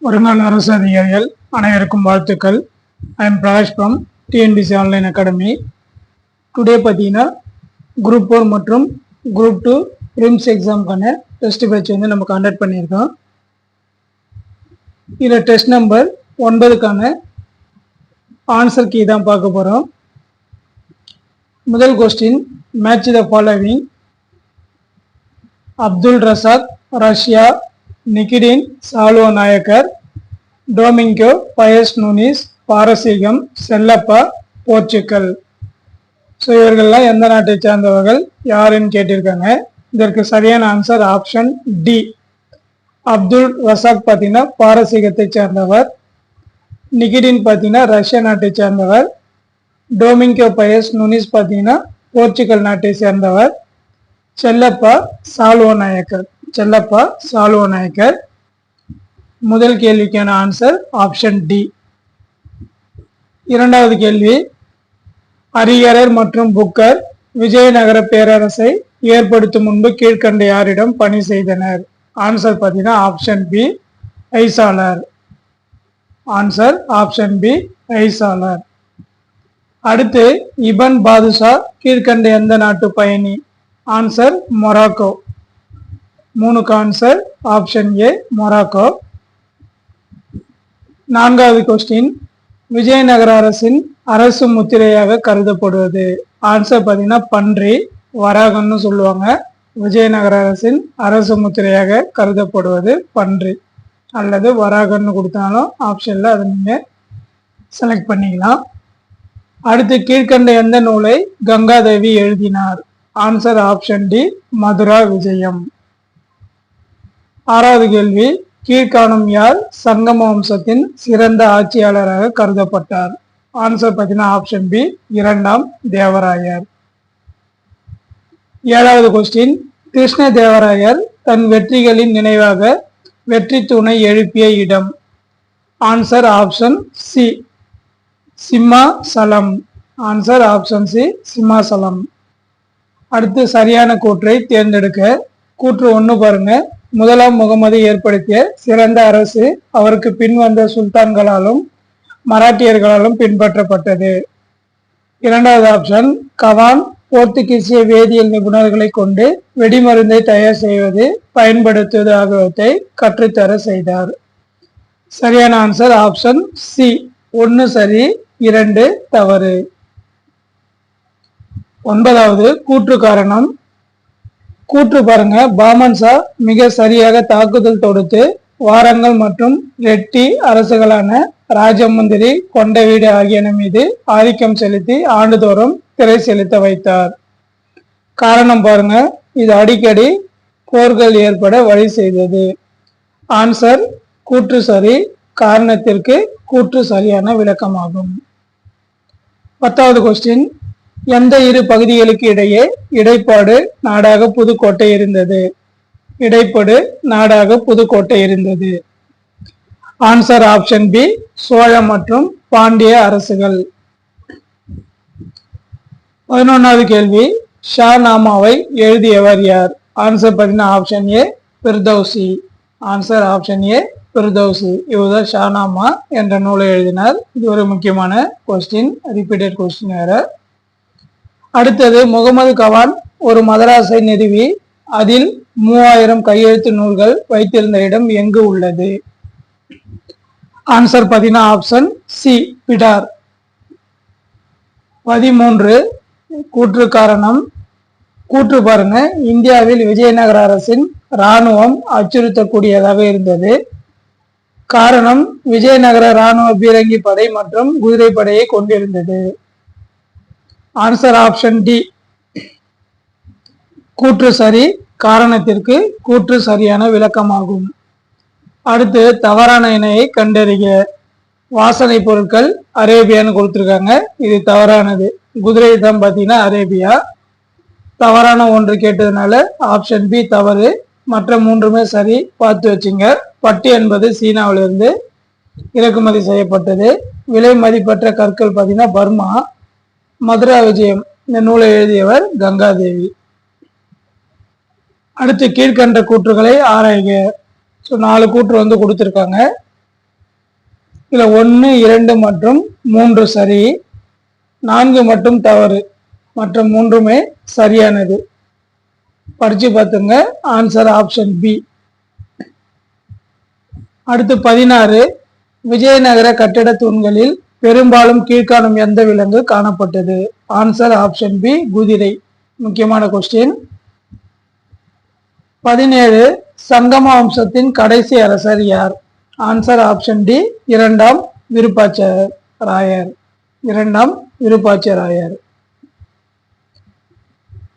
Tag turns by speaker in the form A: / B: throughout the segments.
A: வருங்கால அரசு அதிகாரிகள் அனைவருக்கும் வாழ்த்துக்கள். I am Prakash from TNPSC online academy. Today பார்த்தீங்கன்னா குரூப் 4 மற்றும் குரூப் 2 ப்ரிலிம்ஸ் எக்ஸாமுக்கான டெஸ்ட் பேட்ச் வந்து நம்ம கண்டக்ட் பண்ணியிருக்கோம். இதில் டெஸ்ட் நம்பர் 9க்கான ஆன்சர் கீ தான் பார்க்க போகிறோம். முதல் question, match the following: Abdul Razzaq Russia, Nikitin சால்வோ நாயக்கர், டொமிங்கோ பயஸ் நூனிஸ் பாரசீகம், செல்லப்பா போர்ச்சுகல். ஸோ இவர்கள்லாம் எந்த நாட்டை சார்ந்தவர்கள் யாருன்னு கேட்டிருக்காங்க. இதற்கு சரியான answer option D. Abdul Razzaq பார்த்தீங்கன்னா பாரசீகத்தை சேர்ந்தவர், நிகிடின் பார்த்தீங்கன்னா ரஷ்யா நாட்டை சேர்ந்தவர், டொமிங்கோ பயஸ் நூனிஸ் பார்த்தீங்கன்னா போர்ச்சுகல் நாட்டை சேர்ந்தவர், செல்லப்பா சால்வோ நாயக்கர். முதல் கேள்விக்கான ஆன்சர் ஆப்ஷன் டி. இரண்டாவது கேள்வி, அரிகரர் மற்றும் புக்கர் விஜயநகர பேரரசை ஏற்படுத்தும் முன்பு கீழ்கண்ட யாரிடம் பணி செய்தனர்? ஆன்சர் பார்த்தீங்கன்னா ஆப்ஷன் பி, ஹொய்சாலர். ஆன்சர் ஆப்ஷன் பி, ஹொய்சாலர். அடுத்து, இபன் பாதுஷா கீழ்கண்ட எந்த நாட்டு பயணி? Answer Morocco. 3க்கு ஆன்சர் ஆப்ஷன் ஏ, மொராக்கோ. நான்காவது கொஸ்டின், விஜயநகர அரசின் அரசு முத்திரையாக கருதப்படுவது? ஆன்சர் பார்த்தீங்கன்னா பன்றி, வராகன்னு சொல்லுவாங்க. விஜயநகர அரசின் அரசு முத்திரையாக கருதப்படுவது பன்றி அல்லது வராகன்னு கொடுத்தாலும் ஆப்ஷன்ல அதை நீங்க செலக்ட் பண்ணிக்கலாம். அடுத்து, கீழ்கண்ட எந்த நூலை கங்காதேவி எழுதினார்? ஆன்சர் ஆப்ஷன் டி, மதுரா விஜயம். ஆறாவது கேள்வி, கீழ்காணும் யார் சங்கம வம்சத்தின் சிறந்த ஆட்சியாளராக கருதப்பட்டார்? ஆன்சர் பார்த்தீங்கன்னா ஆப்ஷன் பி, 2ஆம் தேவராயர். ஏழாவது கொஸ்டின், கிருஷ்ண தேவராயர் தன் வெற்றிகளின் நினைவாக வெற்றி தூணை எழுப்பிய இடம்? Answer option C, Simhachalam. Answer option C, Simhachalam. அடுத்து, சரியான கூற்றை தேர்ந்தெடுக்க. கூற்று 1 பாருங்க. முதலாம் முகமது ஏற்படுத்திய சிறந்த அரசு அவருக்கு பின் வந்த சுல்தான்களாலும் மராட்டியர்களாலும் பின்பற்றப்பட்டது. இரண்டாவது ஆப்ஷன், கவான் போர்த்துகீசிய வேதியியல் நிபுணர்களை கொண்டு வெடிமருந்தை தயார் செய்வது பயன்படுத்துவது ஆகியவற்றை கற்றுத்தர செய்தார். சரியான ஆன்சர் ஆப்ஷன் சி, 1 சரி 2 தவறு. 9வது கூற்று காரணம். கூற்று பாருங்க, பாமன் ஷா மிக சரியாக தாக்குதல் தொடுத்து வாரங்கள் மற்றும் ரெட்டி அரசுகளான ராஜமுந்திரி, கொண்டவீடு ஆகியன மீது ஆதிக்கம் செலுத்தி ஆண்டுதோறும் திரை செலுத்த வைத்தார். காரணம் பாருங்க, இது அடிக்கடி போர்கள் ஏற்பட வழி செய்தது. ஆன்சர் கூற்று சரி, காரணத்திற்கு கூற்று சரியான விளக்கமாகும். 10வது கொஸ்டின், எந்த இரு பகுதிகளுக்கு இடையே இடைப்பாடு நாடாக புதுக்கோட்டை இருந்தது? இடைப்படு நாடாக புதுக்கோட்டை இருந்தது. ஆன்சர் ஆப்ஷன் பி, சோழ மற்றும் பாண்டிய அரசுகள். 11வது கேள்வி, ஷா நாமாவை எழுதியவர் யார்? ஆன்சர் பார்த்தீங்கன்னா option A, Firdausi. Answer option A, Firdausi. இவர்தான் ஷா நாமா என்ற நூலை எழுதினார். இது ஒரு முக்கியமான கொஸ்டின், ரிப்பீட்டட் கொஸ்டின் வேற. அடுத்தது, முகமது கவான் ஒரு மதராசை நிறுவி அதில் 3000 கையெழுத்து நூல்கள் வைத்திருந்த இடம் எங்கு உள்ளது? ஆன்சர் பார்த்தீங்கன்னா ஆப்ஷன் சி, பிடார். 13 கூற்று காரணம். கூற்று பாருங்க, இந்தியாவில் விஜயநகர அரசின் இராணுவம் அச்சுறுத்தக்கூடியதாக இருந்தது. காரணம், விஜயநகர இராணுவ பீரங்கி படை மற்றும் குதிரை படையை கொண்டிருந்தது. ஆன்சர் ஆப்ஷன் டி, கூற்று சரி, காரணத்திற்கு கூற்று சரியான விளக்கமாகும். அடுத்து, தவறான இணையை கண்டறிக. வாசனை பொருட்கள் அரேபியான்னு கொடுத்துருக்காங்க, இது தவறானது. குதிரை தான் பார்த்தீங்கன்னா அரேபியா. தவறான ஒன்று கேட்டதுனால ஆப்ஷன் பி தவறு, மற்ற 3மே சரி. பார்த்து வச்சுங்க. பட்டு என்பது சீனாவிலிருந்து இறக்குமதி செய்யப்பட்டது. விலை மதிப்பற்ற கற்கள் பார்த்தீங்கன்னா பர்மா. மதுரா விஜயம் இந்த நூலை எழுதியவர் கங்காதேவி. அடுத்து, கீழ்கண்ட கூற்றுகளை ஆராய்க. ஸோ 4 கூற்று கொடுத்துருக்காங்க. இதுல 1, 2 மற்றும் 3 சரி, 4 மட்டும் தவறு, மற்ற 3மே சரியானது. படிச்சு பார்த்துங்க. Answer option B. அடுத்து 16, விஜயநகர கட்டிட தூண்களில் பெரும்பாலும் கீழ்காணும் எந்த விலங்கு காணப்பட்டது? ஆன்சர் ஆப்ஷன் பி, குதிரை. முக்கியமான கொஸ்டின். 17, சங்கம வம்சத்தின் கடைசி அரசர் யார்? ஆன்சர் ஆப்ஷன் டி, இரண்டாம் விருப்பாட்சராயர்.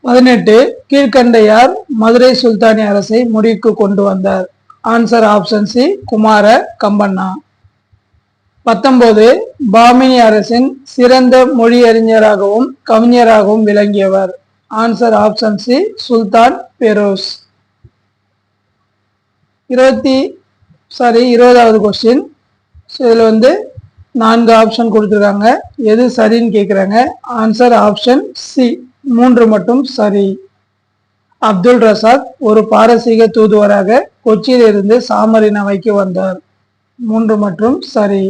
A: 18, கீழ்கண்ட யார் மதுரை சுல்தானி அரசை முடிவுக்கு கொண்டு வந்தார்? Answer option C, Kumara Kampanna. 19, Bahmani அரசின் சிறந்த மொழியறிஞராகவும் கவிஞராகவும் விளங்கியவர்? Answer option C, Sultan Feroz. 20வது கொஸ்டின். இதுல 4 ஆப்ஷன் கொடுத்துருக்காங்க. எது சரின்னு கேட்குறாங்க. ஆன்சர் ஆப்ஷன் சி, 3 மட்டும் சரி. அப்துல் ரசாக் ஒரு பாரசீக தூதுவராக கொச்சியிலிருந்து சாமரினாவைக்கு வந்தார். 3 மற்றும் சரி.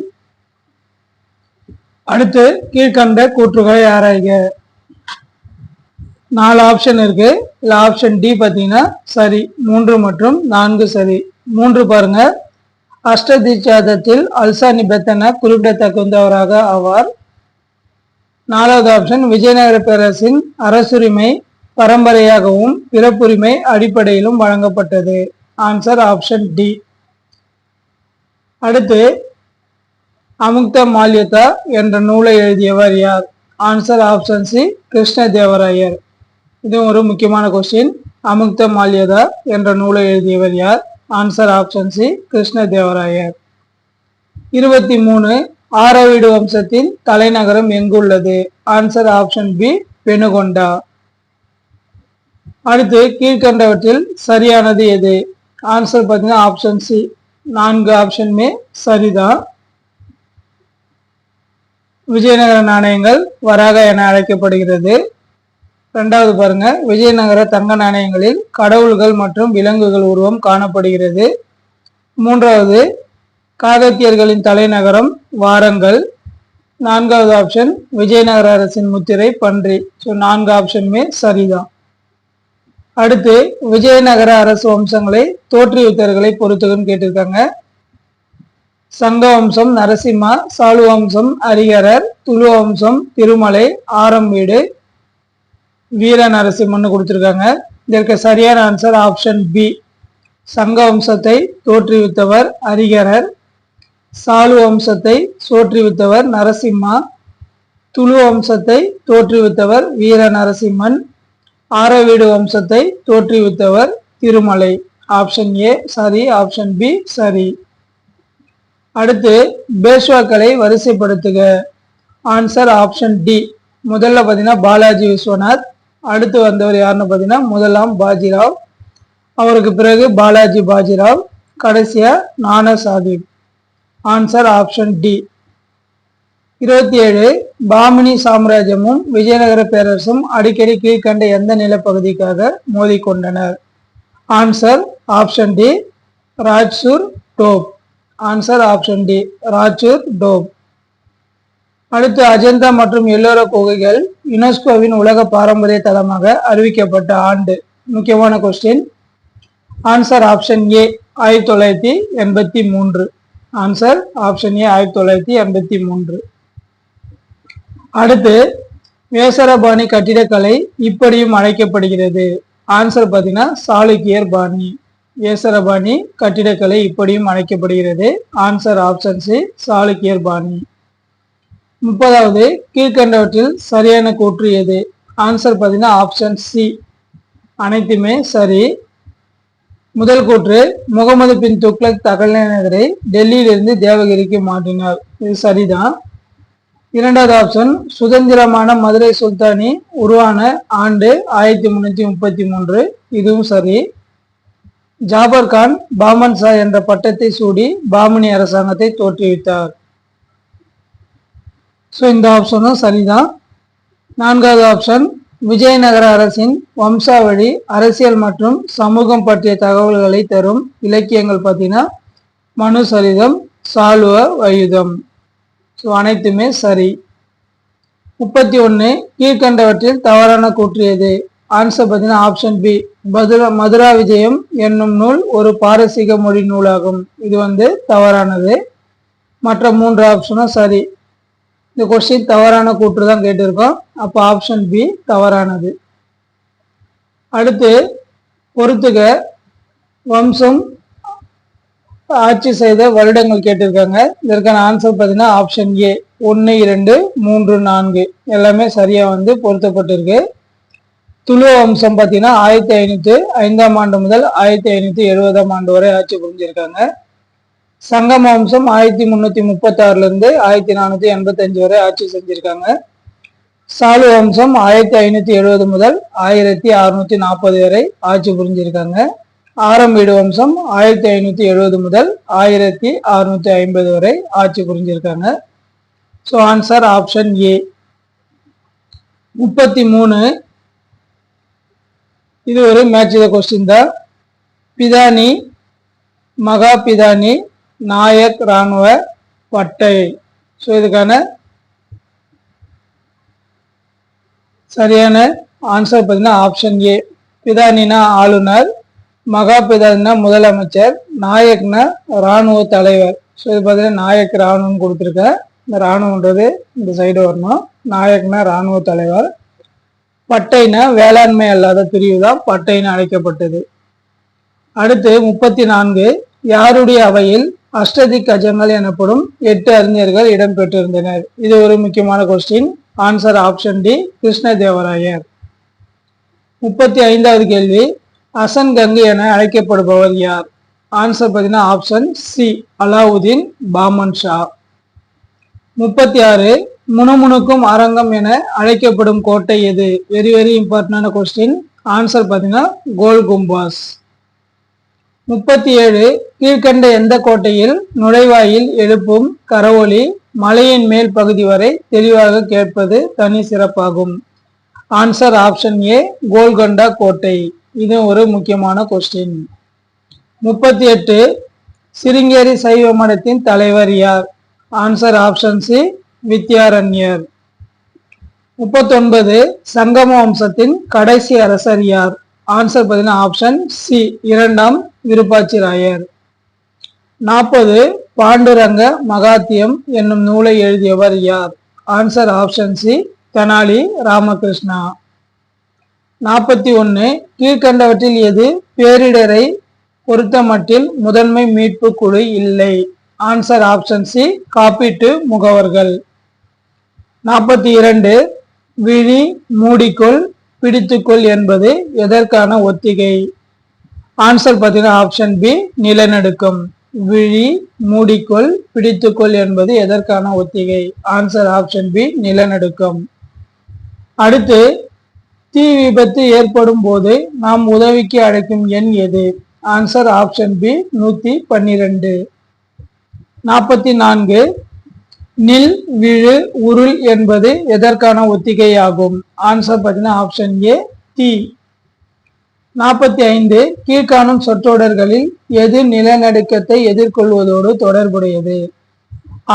A: அடுத்து கீழ்கண்ட கூற்றுகளை ஆராய்க. 4 ஆப்ஷன் இருக்கு. இல்ல ஆப்ஷன் டி பார்த்தீங்கன்னா சரி, 3 மற்றும் 4 சரி. 3 பாருங்க. அஷ்டதிச்சாதத்தில் அல்சானி பெத்தன குறிப்பிடத்தகுந்தவராக ஆவார். 4வது ஆப்ஷன் விஜயநகர பேரரசின் அரசுரிமை பரம்பரையாகவும் பிறப்புரிமை அடிப்படையிலும் வழங்கப்பட்டது. Answer option D. அடுத்து அமுக்த மால்யதா என்ற நூலை எழுதியவர் யார்? Answer option C, Krishnadevarayar. இது ஒரு முக்கியமான கொஸ்டின். அமுக்த மால்யதா என்ற நூலை எழுதியவர் யார்? Answer option C, Krishnadevarayar. 23, Aravidu வம்சத்தின் தலைநகரம் எங்குள்ளது? Answer option B, Penukonda. அடுத்து கீழ்கண்டவற்றில் சரியானது எது? ஆன்சர் பார்த்தீங்கன்னா ஆப்ஷன் சி, 4 ஆப்ஷனுமே சரிதான். விஜயநகர நாணயங்கள் வராக என அழைக்கப்படுகிறது. 2வது பாருங்க. விஜயநகர தங்க நாணயங்களில் கடவுள்கள் மற்றும் விலங்குகள் உருவம் காணப்படுகிறது. 3வது காகத்தியர்களின் தலைநகரம் வாரங்கல். 4வது ஆப்ஷன் விஜயநகர அரசின் முத்திரை பன்றி. 4 ஆப்ஷனுமே சரிதான். அடுத்து விஜயநகர அரசு வம்சங்களை தோற்றுவித்தவர்களை பொறுத்துக்குன்னு கேட்டிருக்காங்க. சங்க வம்சம் நரசிம்மா, சாலு வம்சம் ஹரிகரர், துளு வம்சம் திருமலை, ஆரம்பீடு வீர நரசிம்மன்னு கொடுத்திருக்காங்க. இதற்கு சரியான ஆன்சர் ஆப்ஷன் பி. சங்க வம்சத்தை தோற்றுவித்தவர் ஹரிகரர், சாலு வம்சத்தை தோற்றுவித்தவர் நரசிம்மா, துளு வம்சத்தை தோற்றுவித்தவர் வீர நரசிம்மன், ஆரவீடு வம்சத்தை தோற்றுவித்தவர் திருமலை. ஆப்ஷன் ஏ சரி, ஆப்ஷன் பி சரி. அடுத்து பேஷ்வாக்களை வரிசைப்படுத்துக. Answer option D. முதல்ல பார்த்தீங்கன்னா பாலாஜி விஸ்வநாத். அடுத்து வந்தவர் யாருன்னு பார்த்தீங்கன்னா முதலாம் பாஜிராவ். அவருக்கு பிறகு பாலாஜி பாஜிராவ், கடைசியா Nana Sahib. Answer option D. 27, Bahmani சாம்ராஜ்யமும் விஜயநகர பேரரசும் அடிக்கடி கீழ்கண்ட எந்த நிலப்பகுதிக்காக மோதிக்கொண்டனர்? Answer option D, Raichur Doab. Answer option D, Raichur Doab. அடுத்து அஜந்தா மற்றும் எல்லோரா குகைகள் யுனெஸ்கோவின் உலக பாரம்பரிய தலமாக அறிவிக்கப்பட்ட ஆண்டு. முக்கியமான கொஸ்டின். ஆன்சர் ஆப்ஷன் ஏ, 1983. ஆன்சர் ஆப்ஷன் ஏ, 1983. அடுத்து வேசரபாணி கட்டிடக்கலை இப்படியும் அழைக்கப்படுகிறது. ஆன்சர் பார்த்தீங்கன்னா சாளுக்கியர் பாணி. வேசரபாணி கட்டிடக்கலை இப்படியும் அழைக்கப்படுகிறது. ஆன்சர் ஆப்ஷன் சி, சாளுக்கியர் பாணி. 30வது கீழ்கண்டவற்றில் சரியான கூற்று எது? ஆன்சர் பார்த்தீங்கன்னா ஆப்ஷன் சி, அனைத்துமே சரி. முதல் கூற்று முகமது பின் துக்ளக் தலைநகரை டெல்லியிலிருந்து தேவகிரிக்கு மாற்றினார். இது சரிதான். 2வது ஆப்ஷன் சுதந்திரமான மதுரை சுல்தானி உருவான ஆண்டு 1333. இதுவும் சரி. ஜாபர் கான் பாமன் ஷா என்ற பட்டத்தை சூடி பாமினி அரசாங்கத்தை தோற்றுவித்தார். இந்த ஆப்ஷனும் சரிதான். 4வது ஆப்ஷன் விஜயநகர அரசின் வம்சாவளி அரசியல் மற்றும் சமூகம் பற்றிய தகவல்களை தரும் இலக்கியங்கள் பார்த்தீங்கன்னா மனு சரிதம், சால்வ வயுதம். ஸோ அனைத்துமே சரி. 31 கீழ்கண்டவற்றில் தவறான கூற்று எது? ஆன்சர் பார்த்தீங்கன்னா ஆப்ஷன் பி, மதுரா விஜயம் என்னும் நூல் ஒரு பாரசீக மொழி நூலாகும். இது தவறானது. மற்ற 3 ஆப்ஷனும் சரி. இந்த கொஸ்டின் தவறான கூற்று தான் கேட்டிருக்கோம். அப்போ ஆப்ஷன் பி தவறானது. அடுத்து பொறுத்துக வம்சம் ஆட்சி செய்த வருடங்கள் கேட்டிருக்காங்க. இதற்கான ஆன்சர் பார்த்தீங்கன்னா ஆப்ஷன் ஏ 1, 2, 3, 4 எல்லாமே சரியா பொருத்தப்பட்டிருக்கு. துளுவ வம்சம் பார்த்தீங்கன்னா 1505ஆம் ஆண்டு முதல் 1570ஆம் ஆண்டு வரை ஆட்சி புரிஞ்சிருக்காங்க. சங்கம வம்சம் 1336 இருந்து 1485 வரை ஆட்சி செஞ்சிருக்காங்க. சாலு வம்சம் 1570 முதல் 1640 வரை ஆட்சி புரிஞ்சிருக்காங்க. ஆரம்பீடு வம்சம் 1570 முதல் 1650 வரை ஆட்சி புரிஞ்சிருக்காங்க. So answer option A. 33 இது ஒரு மேட்ச் த கொஸ்டின் தான். பிதானி, மகா பிதானி, நாயக் ராணுவ பட்டை. ஸோ இதுக்கான சரியான ஆன்சர் பார்த்தீங்கன்னா ஆப்ஷன் ஏ. பிதானினா ஆளுநர், மகா பிதானினா முதலமைச்சர், நாயக்னா ராணுவ தலைவர். ஸோ இது பார்த்தீங்கன்னா நாயக் ராணுவம் கொடுத்துருக்கேன். இந்த ராணுவன்றது இந்த சைடு வரணும். நாயக்னா ராணுவ தலைவர், பட்டைனா வேளாண்மை அல்லாத பிரிவு தான் பட்டைன்னு அழைக்கப்பட்டது. அடுத்து 34 யாருடைய அவையில் அஷ்டதிக் கஜங்கள் எனப்படும் 8 அறிஞர்கள் இடம்பெற்றிருந்தனர்? இது ஒரு முக்கியமான question. Answer option D Krishnadevarayar. 35வது கேள்வி அசன் கங்கு என அழைக்கப்படுபவர் யார்? ஆன்சர் பார்த்தீங்கன்னா ஆப்ஷன் சி அலாவுதீன் பாமன் ஷா. 36 முணுமுணுக்கும் அரங்கம் என அழைக்கப்படும் கோட்டை எது? வெரி வெரி இம்பார்ட்டன்டான கொஸ்டின். ஆன்சர் பார்த்தீங்கன்னா கோல் கும்பாஸ். 37 கீழ்கண்ட எந்த கோட்டையில் நுழைவாயில் எழுப்பும் கரவொலி மலையின் மேல் பகுதி வரை தெளிவாக கேட்பது தனி சிறப்பாகும்? ஆன்சர் ஆப்ஷன் ஏ கோல்கொண்டா கோட்டை. இது ஒரு முக்கியமான கொஸ்டின். 38 சிருங்கேரி சைவ மடத்தின் தலைவர் யார்? ஆன்சர் ஆப்ஷன் சி வித்யாரண்யர். 39 சங்கம வம்சத்தின் கடைசி அரசர் யார்? ஆன்சர் பார்த்தீங்கன்னா ஆப்ஷன் சி 2ஆம் விருப்பாட்சிராயர். 40 பாண்டுரங்க மகாத்தியம் என்னும் நூலை எழுதியவர் யார்? Answer option C Tenali Ramakrishna. 41 கீழ்கண்டவற்றில் எது பேரிடரை பொறுத்தமட்டில் முதன்மை மீட்பு குழு இல்லை? ஆன்சர் ஆப்ஷன் சி காப்பீட்டு முகவர்கள். 42 விழி மூடிக்கொள் பிடித்துக்கொள் என்பது எதற்கான ஒத்திகை? ஆன்சர் பார்த்தீங்கன்னா ஆப்ஷன் பி நிலநடுக்கம். விழி மூடிக்கொள் பிடித்துக்கொள் என்பது எதற்கான ஒத்திகை? ஆன்சர் ஆப்ஷன் பி நிலநடுக்கம். அடுத்து தீ விபத்து ஏற்படும் போது நாம் உதவிக்கு அழைக்கும் எண் எது? Answer option B 112. 44 நில் விழு உருள் என்பது எதற்கான ஒத்திகை ஆகும்? ஆன்சர் பார்த்தீங்கன்னா ஆப்ஷன் ஏ தீ. 45 கீழ்காணும் சொற்றொடர்களில் எது நிலநடுக்கத்தை எதிர்கொள்வதோடு தொடர்புடையது?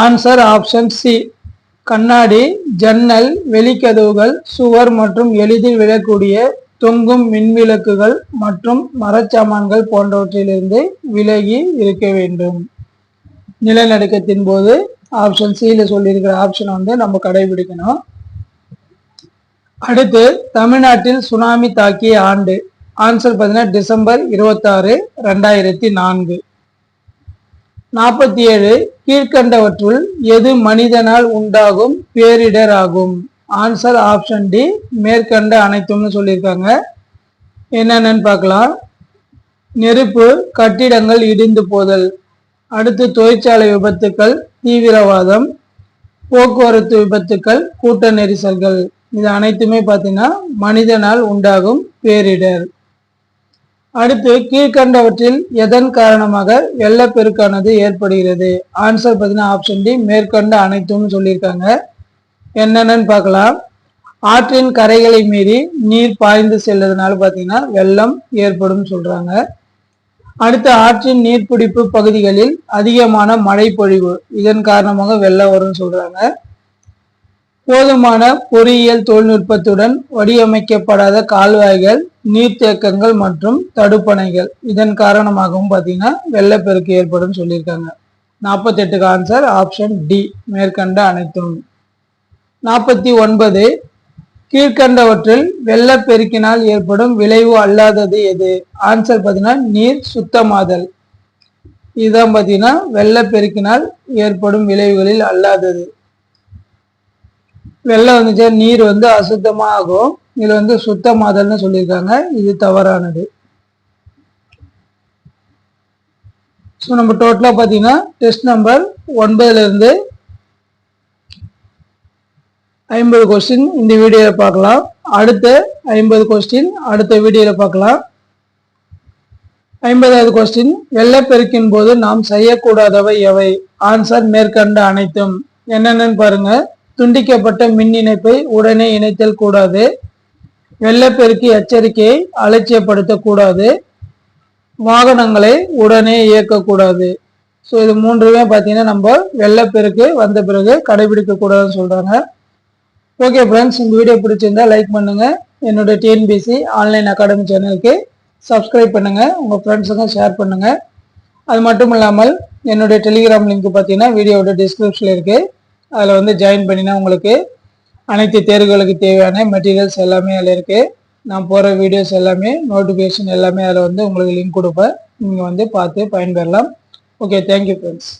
A: ஆன்சர் ஆப்ஷன் சி கண்ணாடி, ஜன்னல், வெளிக்கதவுகள், சுவர் மற்றும் எளிதில் விழக்கூடிய தொங்கும் மின்விளக்குகள் மற்றும் மரச்சாமான்கள் போன்றவற்றிலிருந்து விலகி இருக்க வேண்டும். நிலநடுக்கத்தின் போது ஆப்ஷன் சியில் சொல்லியிருக்கிற ஆப்ஷன் நம்ம கடைபிடிக்கணும். அடுத்து தமிழ்நாட்டில் சுனாமி தாக்கிய ஆண்டு? ஆன்சர் பார்த்தீங்கன்னா டிசம்பர் 26, 2004. 47 கீழ்கண்டவற்றுள் எது மனிதனால் உண்டாகும் பேரிடர் ஆகும்? ஆன்சர் ஆப்ஷன் டி மேற்கண்ட அனைத்தும்னு சொல்லியிருக்காங்க. என்னென்னு பார்க்கலாம். நெருப்பு, கட்டிடங்கள் இடிந்து போதல், அடுத்து தொழிற்சாலை விபத்துக்கள், தீவிரவாதம், போக்குவரத்து விபத்துக்கள், கூட்ட நெரிசல்கள். இது அனைத்துமே பார்த்தீங்கன்னா மனிதனால் உண்டாகும் பேரிடர். அடுத்து கீழ்கண்டவற்றில் எதன் காரணமாக வெள்ளப்பெருக்கானது ஏற்படுகிறது? ஆன்சர் பார்த்தீங்கன்னா ஆப்ஷன் டி மேற்கண்ட அனைத்தும் சொல்லியிருக்காங்க. என்னென்னு பார்க்கலாம். ஆற்றின் கரைகளை மீறி நீர் பாய்ந்து செல்றதுனால பார்த்தீங்கன்னா வெள்ளம் ஏற்படும் சொல்றாங்க. அடுத்த ஆற்றின் நீர்பிடிப்பு பகுதிகளில் அதிகமான மழை பொழிவு, இதன் காரணமாக வெள்ளம் வரும்னு சொல்றாங்க. போதுமான பொறியியல் தொழில்நுட்பத்துடன் வடிவமைக்கப்படாத கால்வாய்கள், நீர்த்தேக்கங்கள் மற்றும் தடுப்பணைகள், இதன் காரணமாகவும் பார்த்தீங்கன்னா வெள்ளப்பெருக்கு ஏற்படும் சொல்லியிருக்காங்க. 48க்கு ஆன்சர் ஆப்ஷன் டி, மேற்கண்ட அனைத்தும். 49 கீழ்கண்டவற்றில் வெள்ளப்பெருக்கினால் ஏற்படும் விளைவு அல்லாதது எது? ஆன்சர் பார்த்தீங்கன்னா நீர் சுத்தமாதல். இதுதான் பார்த்தீங்கன்னா வெள்ளப்பெருக்கினால் ஏற்படும் விளைவுகளில் அல்லாதது. வெள்ளம் வந்துச்சு நீர் அசுத்தமா ஆகும், இதுல சுத்தமாதல்னு சொல்லியிருக்காங்க, இது தவறானது. ஸோ நம்ம டோட்டலா பார்த்தீங்கன்னா டெஸ்ட் நம்பர் 9ல இருந்து 50 கொஸ்டின் இந்த வீடியோவில் பார்க்கலாம். அடுத்த 50 கொஸ்டின் அடுத்த வீடியோவில் பார்க்கலாம். 50வது கொஸ்டின், வெள்ளப்பெருக்கின் போது நாம் செய்யக்கூடாதவை எவை? ஆன்சர் மேற்கண்ட அனைத்தும். என்னென்னு பாருங்க. துண்டிக்கப்பட்ட மின் இணைப்பை உடனே இணைத்தல் கூடாது, வெள்ளப்பெருக்கி எச்சரிக்கையை அலட்சியப்படுத்தக்கூடாது, வாகனங்களை உடனே இயக்கக்கூடாது. ஸோ இது மூன்றுமே பார்த்தீங்கன்னா நம்ம வெள்ளப்பெருக்கு வந்த பிறகு கடைபிடிக்க கூடாதுன்னு சொல்றாங்க. ஓகே ஃப்ரெண்ட்ஸ், இந்த வீடியோ பிடிச்சிருந்தா லைக் பண்ணுங்க. என்னோட டிஎன்பிசி ஆன்லைன் அகாடமி சேனலுக்கு சப்ஸ்கிரைப் பண்ணுங்க, உங்க ஃப்ரெண்ட்ஸுக்கும் ஷேர் பண்ணுங்க. அது மட்டும் இல்லாமல் என்னுடைய டெலிகிராம் லிங்க் பார்த்தீங்கன்னா வீடியோட டிஸ்கிரிப்ஷனில் இருக்கு, அதில் ஜாயின் பண்ணினா உங்களுக்கு அனைத்து தேர்வுகளுக்கு தேவையான மெட்டீரியல்ஸ் எல்லாமே அதில் இருக்கு. நான் போகிற வீடியோஸ் எல்லாமே நோட்டிஃபிகேஷன் எல்லாமே அதில் உங்களுக்கு லிங்க் கொடுப்பேன், நீங்கள் பார்த்து பயன்பெறலாம். Okay, thank you friends.